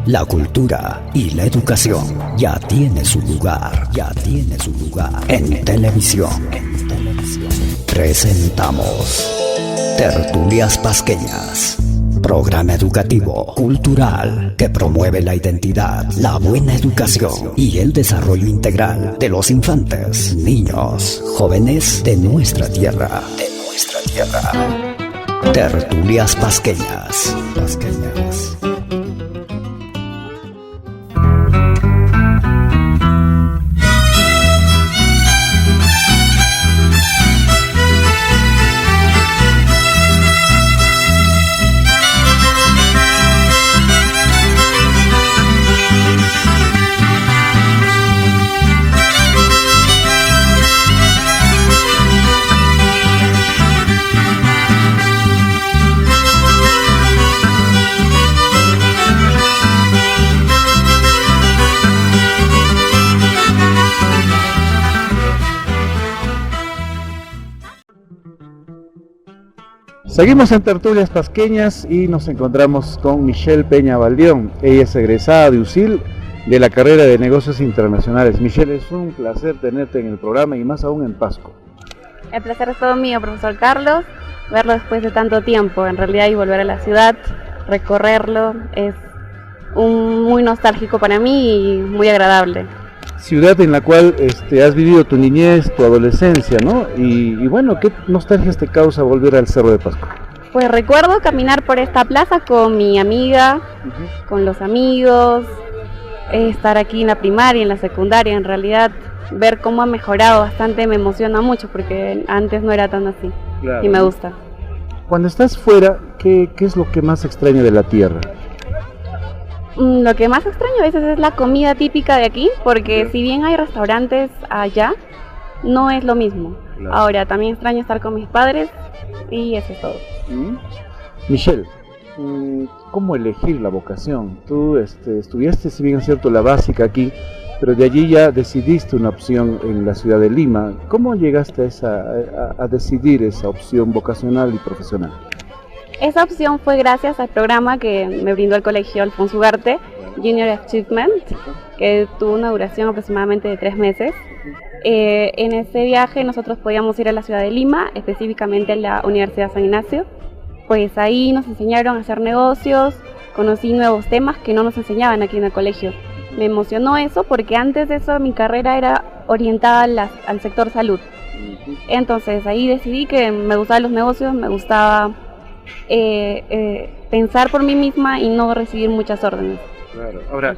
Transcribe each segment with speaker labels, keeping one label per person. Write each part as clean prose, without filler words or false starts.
Speaker 1: la cultura y la educación ya tiene su lugar, en televisión. Presentamos Tertulias Pasqueñas, programa educativo, cultural, que promueve la identidad, la buena educación y el desarrollo integral de los infantes, niños, jóvenes de nuestra tierra. Tertulias Pasqueñas.
Speaker 2: Seguimos en Tertulias Pasqueñas y nos encontramos con Michelle Peña Baldión. Ella es egresada de UCIL de la carrera de Negocios Internacionales. Michelle, es un placer tenerte en el programa y más aún en Pasco.
Speaker 3: El placer es todo mío, profesor Carlos, verlo después de tanto tiempo, en realidad, y volver a la ciudad, recorrerlo, es muy nostálgico para mí y muy agradable.
Speaker 2: Ciudad en la cual has vivido tu niñez, tu adolescencia, ¿no? Y bueno, ¿qué nostalgias te causa volver al Cerro de Pasco?
Speaker 3: Pues recuerdo caminar por esta plaza con mi amiga, con los amigos, estar aquí en la primaria, en la secundaria, en realidad ver cómo ha mejorado bastante me emociona mucho porque antes no era tan así. Claro. Y me gusta.
Speaker 2: Cuando estás fuera, ¿qué es lo que más extraña de la tierra?
Speaker 3: Lo que más extraño a veces es la comida típica de aquí, porque si bien hay restaurantes allá, no es lo mismo. Claro. Ahora, también extraño estar con mis padres y eso es todo.
Speaker 2: Michelle, ¿cómo elegir la vocación? Tú estudiaste, si bien es cierto, la básica aquí, pero de allí ya decidiste una opción en la ciudad de Lima. ¿Cómo llegaste a decidir esa opción vocacional y profesional?
Speaker 3: Esa opción fue gracias al programa que me brindó el colegio Alfonso Ugarte, Junior Achievement, que tuvo una duración aproximadamente de 3 meses. En ese viaje nosotros podíamos ir a la ciudad de Lima, específicamente a la Universidad San Ignacio. Pues ahí nos enseñaron a hacer negocios, conocí nuevos temas que no nos enseñaban aquí en el colegio. Me emocionó eso porque antes de eso mi carrera era orientada al sector salud. Entonces ahí decidí que me gustaban los negocios, me gustaba pensar por mí misma y no recibir muchas órdenes.
Speaker 2: Claro. Ahora,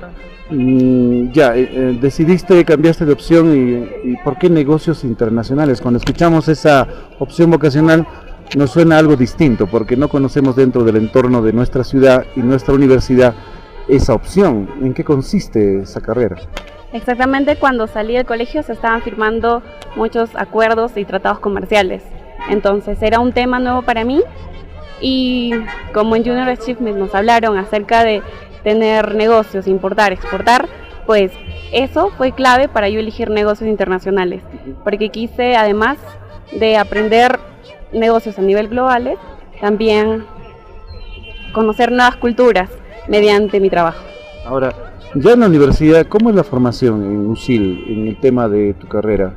Speaker 2: decidiste, cambiaste de opción y ¿por qué negocios internacionales? Cuando escuchamos esa opción vocacional nos suena algo distinto porque no conocemos dentro del entorno de nuestra ciudad y nuestra universidad esa opción. ¿En qué consiste esa carrera?
Speaker 3: Exactamente, cuando salí del colegio se estaban firmando muchos acuerdos y tratados comerciales, entonces era un tema nuevo para mí. Y como en Junior Achievement nos hablaron acerca de tener negocios, importar, exportar, pues eso fue clave para yo elegir negocios internacionales, porque quise, además de aprender negocios a nivel globales, también conocer nuevas culturas mediante mi trabajo.
Speaker 2: Ahora, ya en la universidad, ¿cómo es la formación en UCIL en el tema de tu carrera?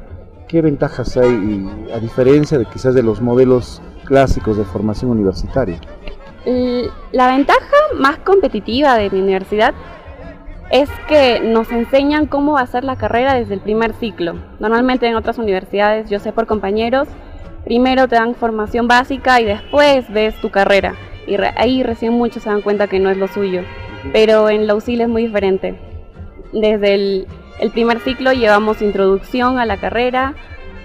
Speaker 2: ¿Qué ventajas hay a diferencia de quizás de los modelos clásicos de formación universitaria?
Speaker 3: La ventaja más competitiva de mi universidad es que nos enseñan cómo hacer la carrera desde el primer ciclo. Normalmente en otras universidades, yo sé por compañeros, primero te dan formación básica y después ves tu carrera. Y ahí recién muchos se dan cuenta que no es lo suyo. Pero en la UCIL es muy diferente. Desde el primer ciclo llevamos introducción a la carrera,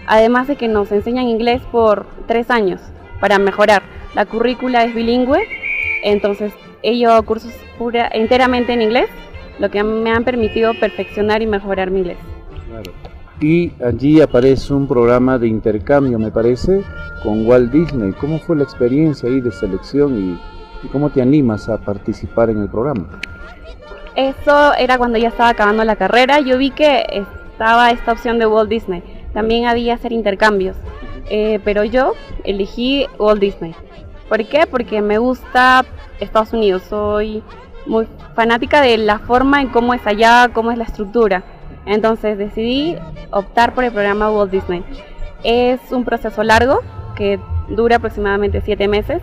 Speaker 3: además de que nos enseñan inglés por 3 años para mejorar. La currícula es bilingüe, entonces he llevado cursos enteramente en inglés, lo que me han permitido perfeccionar y mejorar mi inglés.
Speaker 2: Claro. Y allí aparece un programa de intercambio, me parece, con Walt Disney. ¿Cómo fue la experiencia ahí de selección y cómo te animas a participar en el programa?
Speaker 3: Eso era cuando ya estaba acabando la carrera. Yo vi que estaba esta opción de Walt Disney. También había hacer intercambios, pero yo elegí Walt Disney. ¿Por qué? Porque me gusta Estados Unidos. Soy muy fanática de la forma en cómo es allá, cómo es la estructura. Entonces decidí optar por el programa Walt Disney. Es un proceso largo que dura aproximadamente 7 meses,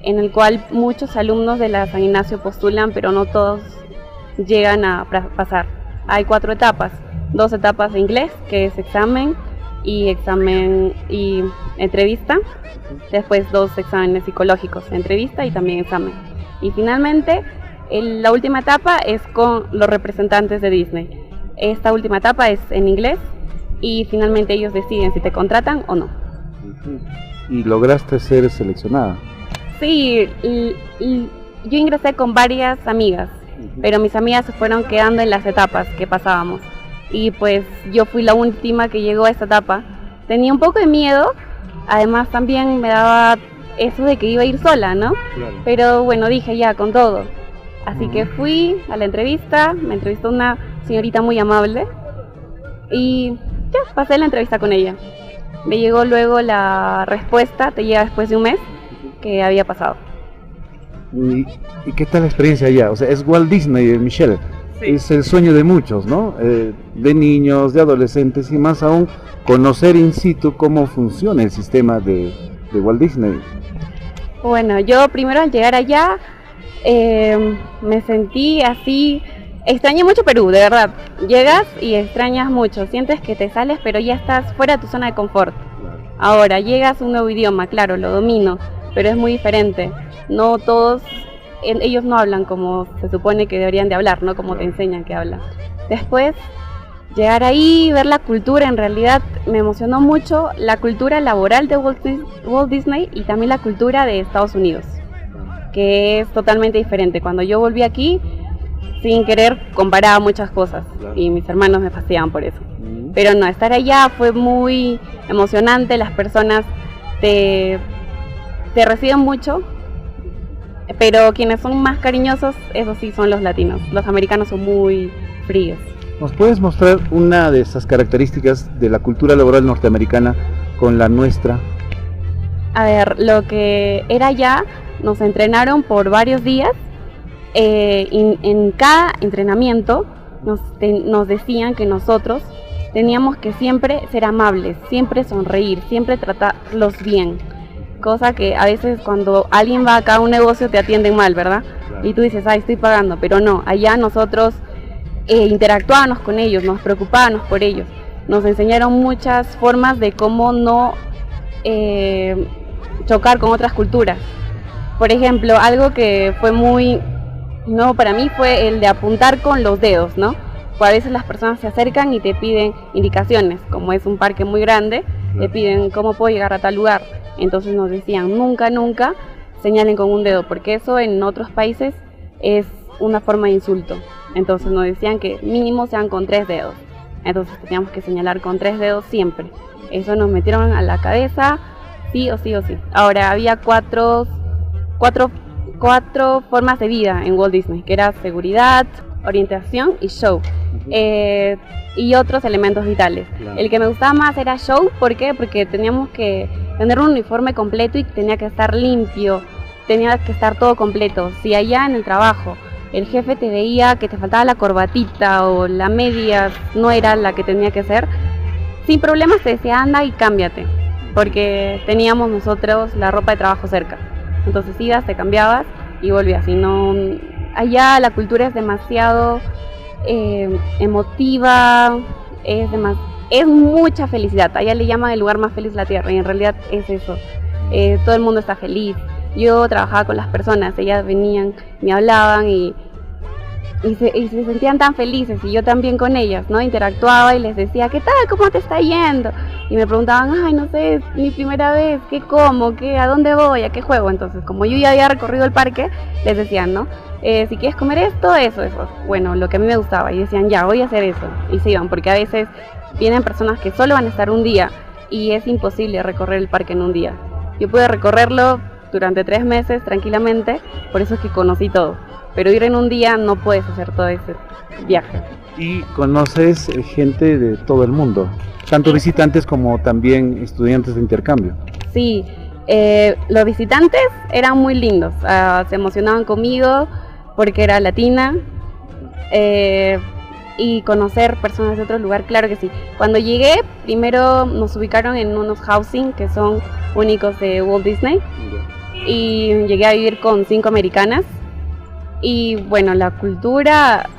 Speaker 3: en el cual muchos alumnos de la San Ignacio postulan, pero no todos llegan a pasar. Hay 4 etapas, 2 etapas de inglés, que es examen y entrevista, después 2 exámenes psicológicos, entrevista y también examen. Y finalmente, la última etapa es con los representantes de Disney. Esta última etapa es en inglés y finalmente ellos deciden si te contratan o no.
Speaker 2: ¿Y lograste ser seleccionada?
Speaker 3: Sí, yo ingresé con varias amigas, pero mis amigas se fueron quedando en las etapas que pasábamos. Y pues yo fui la última que llegó a esta etapa. Tenía un poco de miedo, además también me daba eso de que iba a ir sola, ¿no?
Speaker 2: Claro.
Speaker 3: Pero bueno, dije ya, con todo. Así que fui a la entrevista, me entrevistó una señorita muy amable y ya, pasé la entrevista con ella. Me llegó luego la respuesta, te llega después de un mes, que había pasado.
Speaker 2: ¿Y qué tal la experiencia allá? O sea, es Walt Disney, Michelle. Sí. Es el sueño de muchos, ¿no? De niños, de adolescentes y más aún conocer in situ cómo funciona el sistema de Walt Disney.
Speaker 3: Bueno, yo primero al llegar allá me sentí así, extrañé mucho Perú, de verdad. Llegas y extrañas mucho, sientes que te sales pero ya estás fuera de tu zona de confort. Ahora, llegas a un nuevo idioma, claro, lo domino, pero es muy diferente. No todos, ellos no hablan como se supone que deberían de hablar, no como te enseñan que hablan. Después, llegar ahí, ver la cultura, en realidad me emocionó mucho la cultura laboral de Walt Disney y también la cultura de Estados Unidos, que es totalmente diferente. Cuando yo volví aquí, sin querer, comparaba muchas cosas y mis hermanos me fastidiaban por eso. Pero no, estar allá fue muy emocionante, las personas te reciben mucho, pero quienes son más cariñosos, eso sí, son los latinos. Los americanos son muy fríos.
Speaker 2: ¿Nos puedes mostrar una de esas características de la cultura laboral norteamericana con la nuestra?
Speaker 3: A ver, lo que era allá, nos entrenaron por varios días. En cada entrenamiento nos decían que nosotros teníamos que siempre ser amables, siempre sonreír, siempre tratarlos bien. Cosa que a veces cuando alguien va acá a un negocio te atienden mal, ¿verdad? Claro. Y tú dices, ay, estoy pagando, pero no, allá nosotros interactuábamos con ellos, nos preocupábamos por ellos. Nos enseñaron muchas formas de cómo no chocar con otras culturas. Por ejemplo, algo que fue muy nuevo para mí fue el de apuntar con los dedos, ¿no? Pues a veces las personas se acercan y te piden indicaciones, como es un parque muy grande, te piden cómo puedo llegar a tal lugar. Entonces nos decían, nunca señalen con un dedo, porque eso en otros países es una forma de insulto. Entonces nos decían que mínimo sean con 3 dedos. Entonces teníamos que señalar con 3 dedos siempre. Eso nos metieron a la cabeza, sí o sí o sí. Ahora, había cuatro formas de vida en Walt Disney, que era seguridad, orientación y show. Y otros elementos vitales. Claro. El que me gustaba más era show, ¿por qué? Porque teníamos que tener un uniforme completo y tenía que estar limpio, tenía que estar todo completo. Si allá en el trabajo el jefe te veía que te faltaba la corbatita o la media no era la que tenía que ser, sin problemas te decía anda y cámbiate, porque teníamos nosotros la ropa de trabajo cerca. Entonces ibas, te cambiabas y volvías. Y no, allá la cultura es demasiado emotiva, es mucha felicidad. Allá le llaman el lugar más feliz de la tierra y en realidad es eso. Todo el mundo está feliz. Yo trabajaba con las personas, ellas venían, me hablaban y se sentían tan felices y yo también con ellas, ¿no? Interactuaba y les decía, ¿qué tal? ¿Cómo te está yendo? Y me preguntaban, ay, no sé, es mi primera vez, ¿qué como? ¿A dónde voy? ¿A qué juego? Entonces, como yo ya había recorrido el parque, les decían, ¿no? Si quieres comer esto, eso. Bueno, lo que a mí me gustaba. Y decían, ya, voy a hacer eso. Y se iban, porque a veces vienen personas que solo van a estar un día y es imposible recorrer el parque en un día. Yo pude recorrerlo durante 3 meses tranquilamente, por eso es que conocí todo. Pero ir en un día no puedes hacer todo ese viaje.
Speaker 2: Y conoces gente de todo el mundo, tanto visitantes como también estudiantes de intercambio.
Speaker 3: Sí, los visitantes eran muy lindos, se emocionaban conmigo, porque era latina, y conocer personas de otro lugar, claro que sí. Cuando llegué, primero nos ubicaron en unos housing que son únicos de Walt Disney, y llegué a vivir con 5 americanas, y bueno, la cultura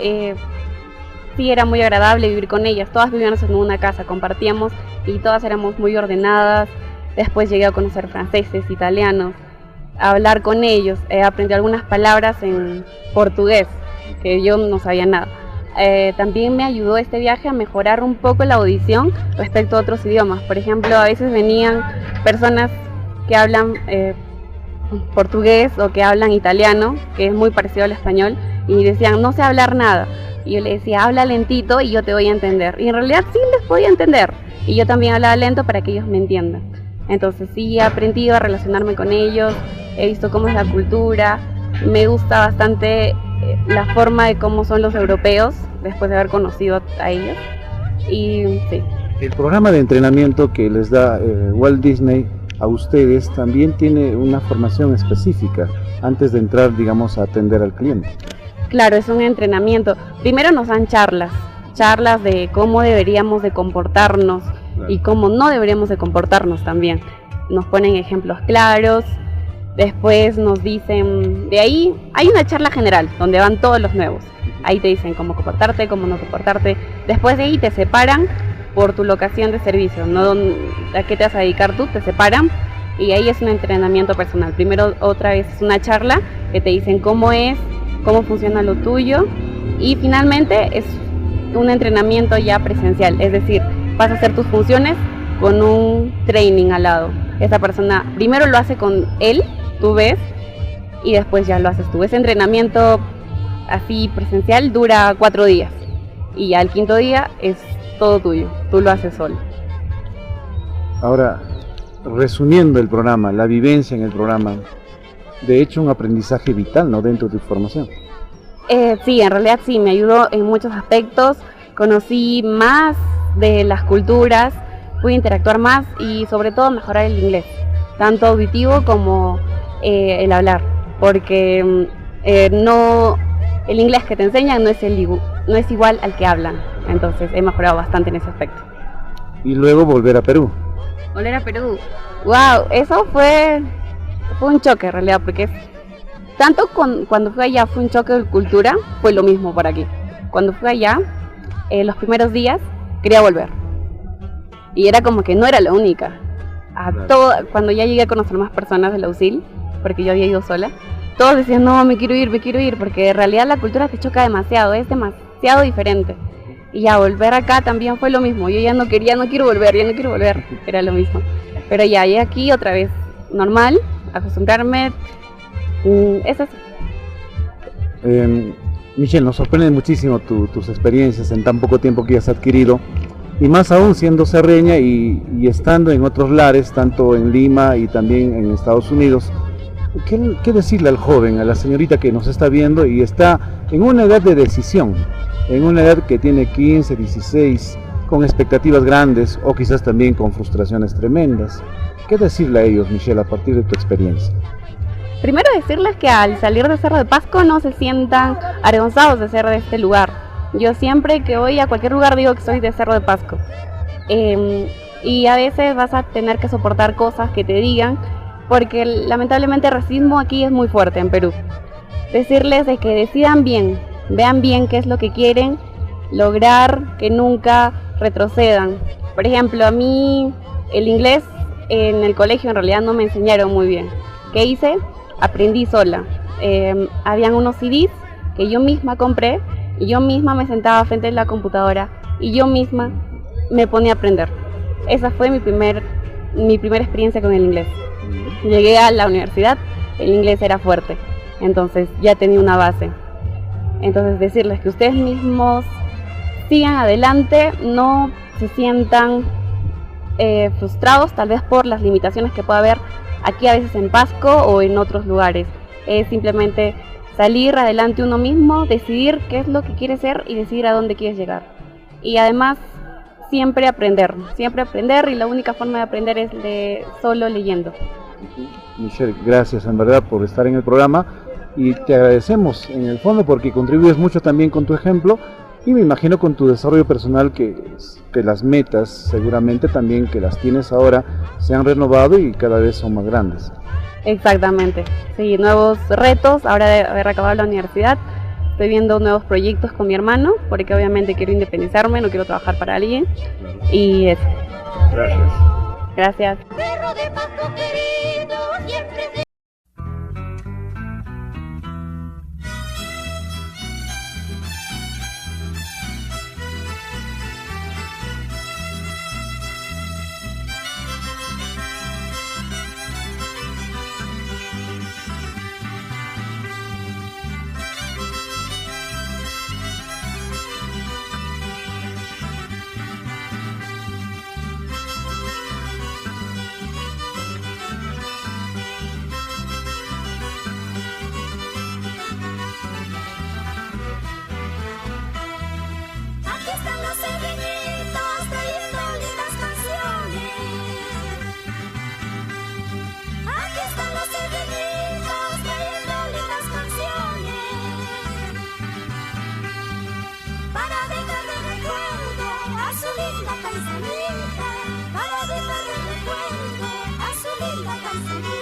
Speaker 3: sí era muy agradable vivir con ellas. Todas vivíamos en una casa, compartíamos y todas éramos muy ordenadas. Después llegué a conocer franceses, italianos, a hablar con ellos, aprendí algunas palabras en portugués, que yo no sabía nada. También me ayudó este viaje a mejorar un poco la audición respecto a otros idiomas. Por ejemplo, a veces venían personas que hablan portugués o que hablan italiano, que es muy parecido al español, y decían, no sé hablar nada. Y yo le decía, habla lentito y yo te voy a entender. Y en realidad sí les podía entender. Y yo también hablaba lento para que ellos me entiendan. Entonces sí he aprendido a relacionarme con ellos, he visto cómo es la cultura, me gusta bastante la forma de cómo son los europeos, después de haber conocido a ellos. Y sí.
Speaker 2: El programa de entrenamiento que les da Walt Disney a ustedes también tiene una formación específica antes de entrar, digamos, a atender al cliente.
Speaker 3: Claro, es un entrenamiento. Primero nos dan charlas de cómo deberíamos de comportarnos, claro, y cómo no deberíamos de comportarnos también. Nos ponen ejemplos claros, después nos dicen, de ahí hay una charla general donde van todos los nuevos. Ahí te dicen cómo comportarte, cómo no comportarte. Después de ahí te separan por tu locación de servicio, no a qué te vas a dedicar tú, te separan y ahí es un entrenamiento personal. Primero otra vez es una charla que te dicen cómo es, cómo funciona lo tuyo, y finalmente es un entrenamiento ya presencial, es decir, vas a hacer tus funciones con un training al lado. Esa persona primero lo hace con él, tú ves, y después ya lo haces tú. Ese entrenamiento así presencial dura 4 días y ya el 5.º día es todo tuyo, tú lo haces solo.
Speaker 2: Ahora, resumiendo el programa, la vivencia en el programa, de hecho un aprendizaje vital, ¿no?, dentro de tu formación.
Speaker 3: Sí, en realidad sí, me ayudó en muchos aspectos, conocí más de las culturas, pude interactuar más y sobre todo mejorar el inglés, tanto auditivo como el hablar, porque el inglés que te enseñan no es igual al que hablan, entonces he mejorado bastante en ese aspecto.
Speaker 2: Y luego volver a Perú.
Speaker 3: Volver a Perú, wow, eso fue un choque en realidad, porque tanto cuando fui allá fue un choque de cultura, fue lo mismo por aquí. Cuando fui allá, los primeros días quería volver. Y era como que no era la única. Cuando ya llegué a conocer más personas de la UCIL, porque yo había ido sola, todos decían, no, me quiero ir, porque en realidad la cultura te choca demasiado, es demasiado diferente. Y ya volver acá también fue lo mismo. Yo no quiero volver, era lo mismo. Pero ya llegué aquí otra vez normal, acostumbrarme. Es eso.
Speaker 2: Michelle, nos sorprende muchísimo tus experiencias en tan poco tiempo que has adquirido, y más aún siendo serreña y estando en otros lares, tanto en Lima y también en Estados Unidos. ¿Qué decirle al joven, a la señorita que nos está viendo y está en una edad de decisión, en una edad que tiene 15, 16, con expectativas grandes o quizás también con frustraciones tremendas? ¿Qué decirle a ellos, Michelle, a partir de tu experiencia?
Speaker 3: Primero decirles que al salir de Cerro de Pasco no se sientan avergonzados de ser de este lugar. Yo siempre que voy a cualquier lugar digo que soy de Cerro de Pasco. Y a veces vas a tener que soportar cosas que te digan, porque lamentablemente el racismo aquí es muy fuerte en Perú. Decirles de que decidan bien, vean bien qué es lo que quieren lograr, que nunca retrocedan. Por ejemplo, a mí el inglés en el colegio en realidad no me enseñaron muy bien. ¿Qué hice? Aprendí sola. Habían unos CDs que yo misma compré y yo misma me sentaba frente a la computadora y yo misma me ponía a aprender. Esa fue mi primera experiencia con el inglés. Llegué a la universidad, el inglés era fuerte, entonces ya tenía una base. Entonces decirles que ustedes mismos sigan adelante, no se sientan frustrados tal vez por las limitaciones que pueda haber aquí a veces en Pasco o en otros lugares. Es simplemente salir adelante uno mismo, decidir qué es lo que quieres ser y decidir a dónde quieres llegar. Y además siempre aprender, y la única forma de aprender es solo leyendo.
Speaker 2: Michelle, gracias en verdad por estar en el programa. y te agradecemos en el fondo porque contribuyes mucho también con tu ejemplo y me imagino con tu desarrollo personal que las metas seguramente también que las tienes ahora se han renovado y cada vez son más grandes.
Speaker 3: Exactamente, sí, nuevos retos, ahora de haber acabado la universidad, estoy viendo nuevos proyectos con mi hermano, porque obviamente quiero independizarme, no quiero trabajar para alguien, y eso.
Speaker 2: Gracias.
Speaker 3: Gracias.
Speaker 4: Perro de paso querido.